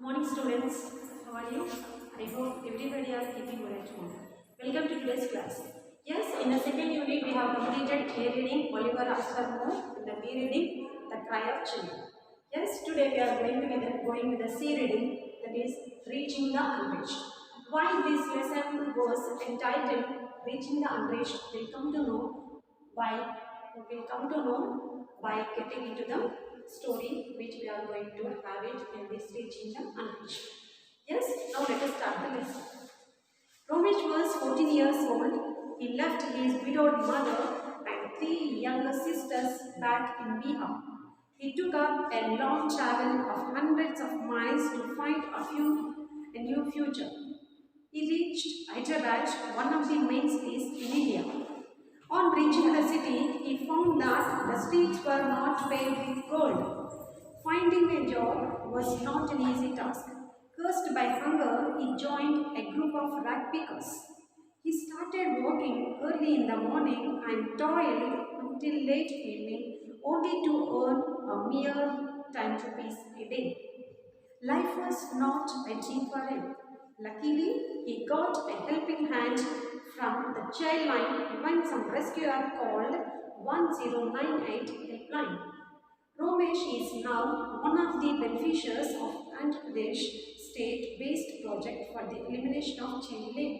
Morning students, how are you? I hope everybody are keeping well at home. Welcome to today's class. Yes, in the second unit we have completed A reading Oliver Aspermo and the B reading The Cry of Children. Yes, today we are going with the C reading, that is Reaching the Unreached. Why this lesson was entitled Reaching the Unreached will come to know by getting into the story which we are going to have it in this Reaching the Unreached. Yes, now let us start the lesson. Romesh was 14 years old. He left his widowed mother and 3 younger sisters back in Bihar. He took up a long travel of hundreds of miles to find a new future. He reached Hyderabad, one of the main cities in India. On reaching the city, he found that the streets were not paved with gold. Finding a job was not an easy task. Cursed by hunger, he joined a group of rag pickers. He started working early in the morning and toiled until late evening, only to earn a mere 10 rupees a day. Life was not a dream for him. Luckily, he got a helping hand from the child line when some rescuer called 1098 helpline. Romesh is now one of the beneficiaries of Andhra Pradesh state-based project for the elimination of child labor.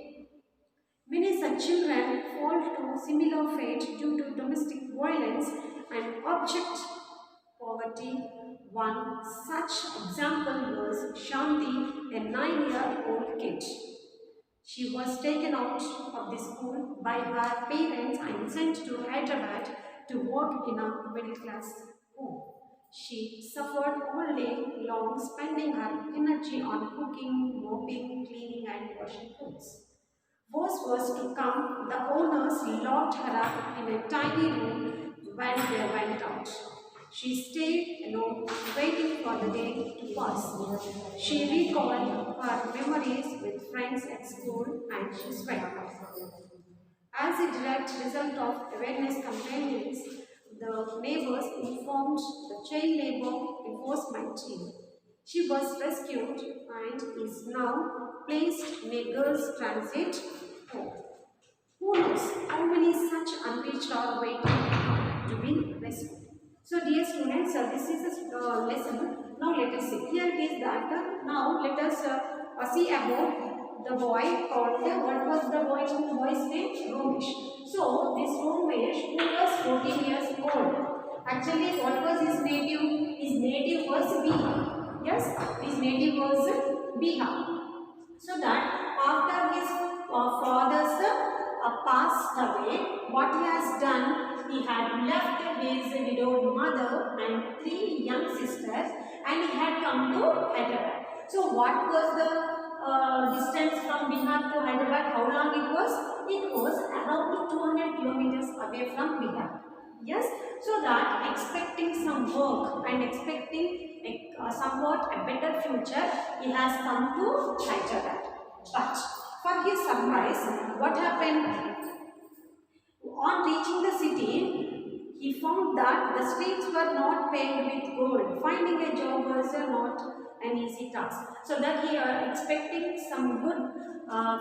Many such children fall to similar fate due to domestic violence and abject poverty. One such example was Shanti, a 9-year-old kid. She was taken out of the school by her parents and sent to Hyderabad to work in a middle-class home. She suffered all day long, spending her energy on cooking, mopping, cleaning and washing clothes. Worse was to come, the owners locked her up in a tiny room when they went out. She stayed alone, waiting for the day to pass. She recalled her memories with friends at school and she swam. As a direct result of awareness campaigns, the neighbors informed the child labor enforcement team. She was rescued and is now placed in a girls' transit home. Who knows how many such unreached are waiting to be rescued. So dear students, this is a lesson. Now let us see. Here it is that now let us see about the boy called, what was the boy's name? Romesh. So this Romesh, who was 14 years old. Actually, what was his native? His native was Bihar. Yes, his native was Bihar. So that after his father's passed away, what he has done, he had left his widowed mother and 3 young sisters and he had come to Hyderabad. So what was the distance from Bihar to Hyderabad? How long it was? It was around 200 kilometers away from Bihar. Yes, so that expecting some work and expecting somewhat a better future, he has come to Hyderabad. But for his surprise, what happened? On reaching the city, he found that the streets were not paved with gold. Finding a job was not an easy task. So that he expecting some good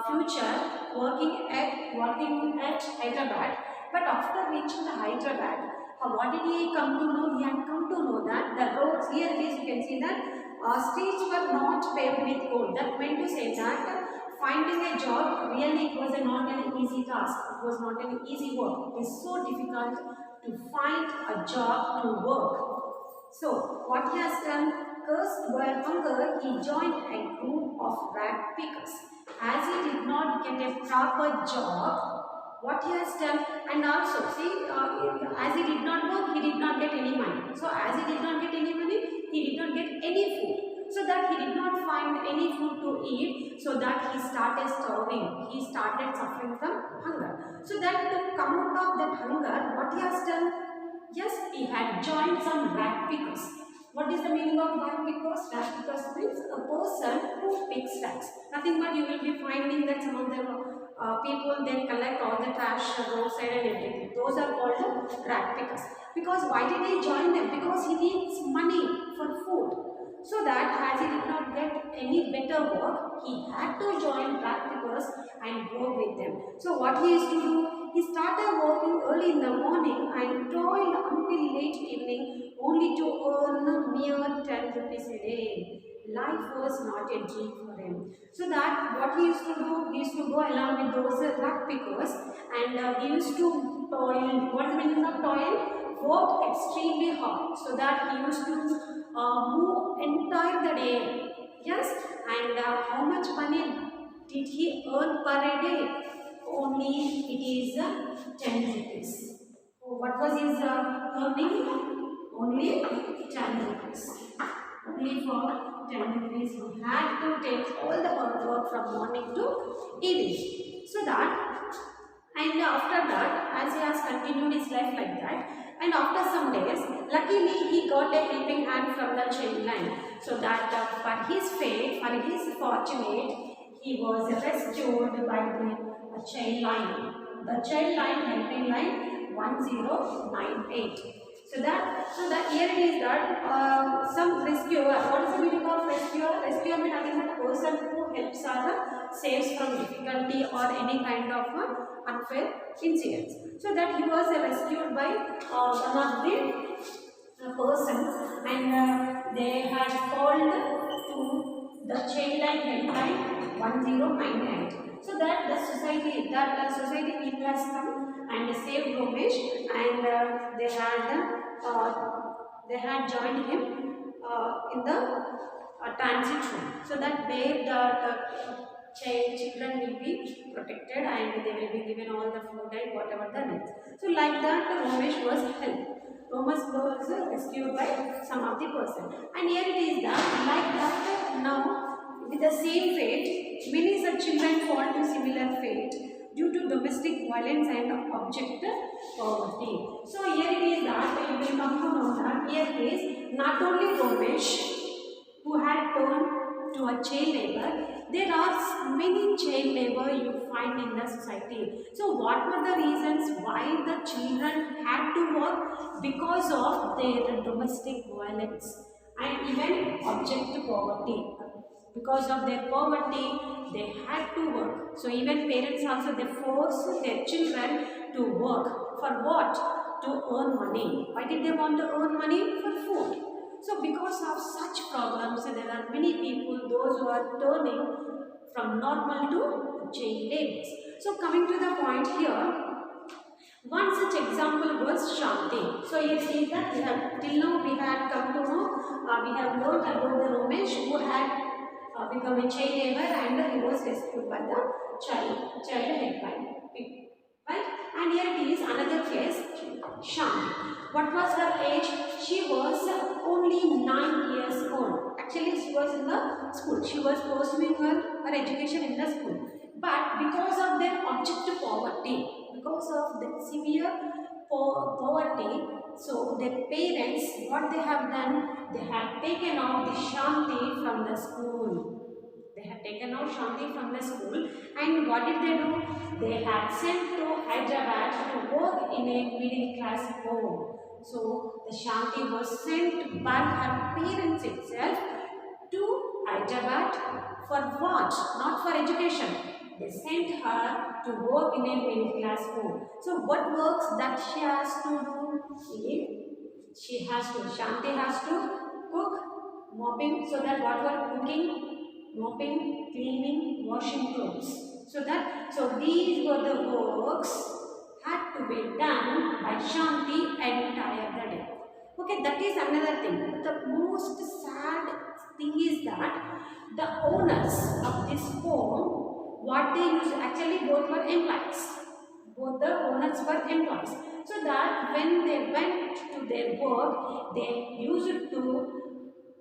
future working at Hyderabad. But after reaching the Hyderabad, what did he come to know? He had come to know that the roads, here it is, you can see that streets were not paved with gold. That meant to say that finding a job really it was not an easy task. It was not an easy work. It is so difficult to find a job to work. So what he has done, cursed by hunger, he joined a group of rag pickers. As he did not get a proper job, what he has done, and also see, as he did not work, he did not get any money. So as he did not get any money, he did not get any food. So that he did not find any food to eat, so that he started starving. He started suffering from hunger. So that to come out of that hunger, what he has done? Yes, he had joined some rag pickers. What is the meaning of rag pickers? Rag pickers means a person who picks rags. Nothing but you will be finding that some of the people then collect all the trash roadside and everything. Those are called rag pickers. Because why did he join them? Because he needs money for food. So that as he did not get the work, he had to join practicals and work with them. So what he used to do, he started working early in the morning and toiled until late evening only to earn mere 10 rupees a day. Life was not a dream for him. So that what he used to do, he used to go along with those rack pickers, and he used to toil. What is the meaning of toil? Worked extremely hard, so that he used to move entire the day. Yes, and how much money did he earn per a day? Only it is 10 rupees. So what was his earning? Only 10 rupees. Only for 10 rupees he had to take all the work from morning to evening. So that, and after that, as he has continued his life like that, and after some days, luckily he got a helping hand from the chain line. So that for his fate, for his fortunate, he was rescued by the chain line. The chain line, helping line 1098. So that here it is that some rescuer. What is the meaning of rescuer? Rescuer means again the person who helps or saves from difficulty or any kind of unfair incidents. So that he was rescued by one of the person, and they had called to the chain line helpline 1098. So that the society people has come and saved Romesh, and they had joined him in the transit room, so that where the children will be protected and they will be given all the food and whatever the needs. So like that Romesh was helped. Romesh was rescued by some of the person, and here it is that like that now with the same fate, many such children fall to similar fate due to domestic violence and object poverty. So here it is that you will come to know that here it is not only Romesh who had turned to a child labor, there are many child labor you find in the society. So what were the reasons why the children had to work? Because of their domestic violence and even object to poverty. Because of their poverty, they had to work. So even parents also, they force their children to work. For what? To earn money. Why did they want to earn money? For food. So because of such problems, there are many people, those who are turning from normal to child labors. So coming to the point here, one such example was Shanti. So you see that we have till now we had come to know, we have learned about the Romesh who had become a child labor and he was rescued by the child helpline. Right? And here it is another case, Shanti. What was her age? She was only 9 years old. Actually, she was in the school. She was pursuing her education in the school. But because of their object poverty, because of the severe poverty, so their parents, what they have done, they have taken out the Shanti from the school. They had taken out Shanti from the school, and what did they do? They had sent to Hyderabad to work in a middle class home. So the Shanti was sent by her parents itself to Hyderabad for what? Not for education. They sent her to work in a middle class home. So what works that she has to do? Shanti has to cook, mopping, so that what were cooking, mopping, cleaning, washing clothes. So these were the works had to be done by Shanti entire day. Okay, that is another thing. The most sad thing is that the owners of this home, what they used, actually both were employees. Both the owners were employees. So that when they went to their work, they used to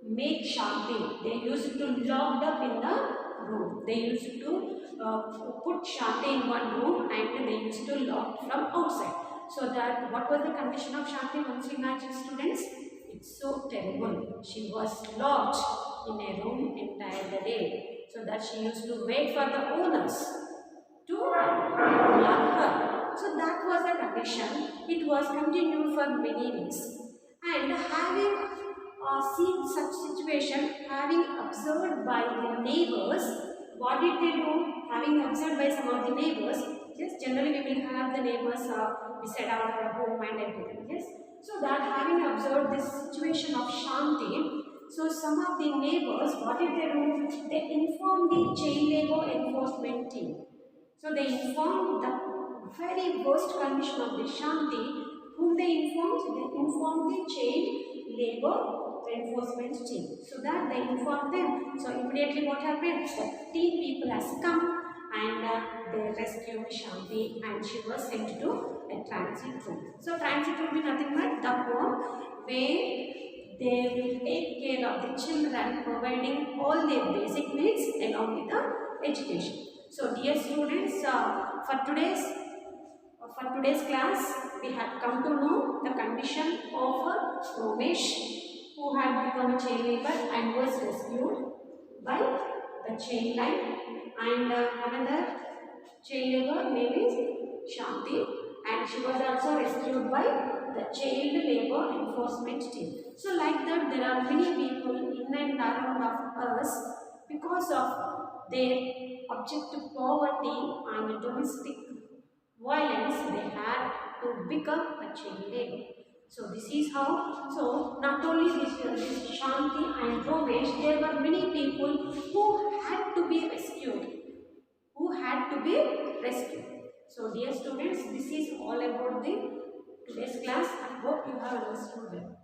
make Shanti. They used to locked up in the room. They used to put Shanti in one room and they used to lock from outside. So that what was the condition of Shanti once you imagine, students? It's so terrible. She was locked in a room entire day. So that she used to wait for the owners to lock her. So that was the condition. It was continued for many days. And having seen such situation, having observed by the neighbors, what did they do? Having observed by some of the neighbors, yes, generally we will have the neighbors beside our home and everything, yes. So that having observed this situation of Shanti, so some of the neighbors, what did they do? They informed the child labor enforcement team. So they informed the very worst condition of the Shanti, whom they informed? They informed the child labor enforcement team. So that they informed them. So immediately what happened? 15 people has come and they rescued Shanti and she was sent to a transit room. So transit room is nothing but the home where they will take care of the children, providing all their basic needs along with the education. So dear students, for today's class, we had come to know the condition of Romesh, who had become a child labor and was rescued by the chain line, and another child labor name is Shanti, and she was also rescued by the child labor enforcement team. So like that, there are many people in and around of us because of their objective poverty and domestic violence, they had to become a child labor. So this is how, so not only this Shanti and Romesh, there were many people who had to be rescued. So dear students, this is all about the today's class. I hope you have understood well.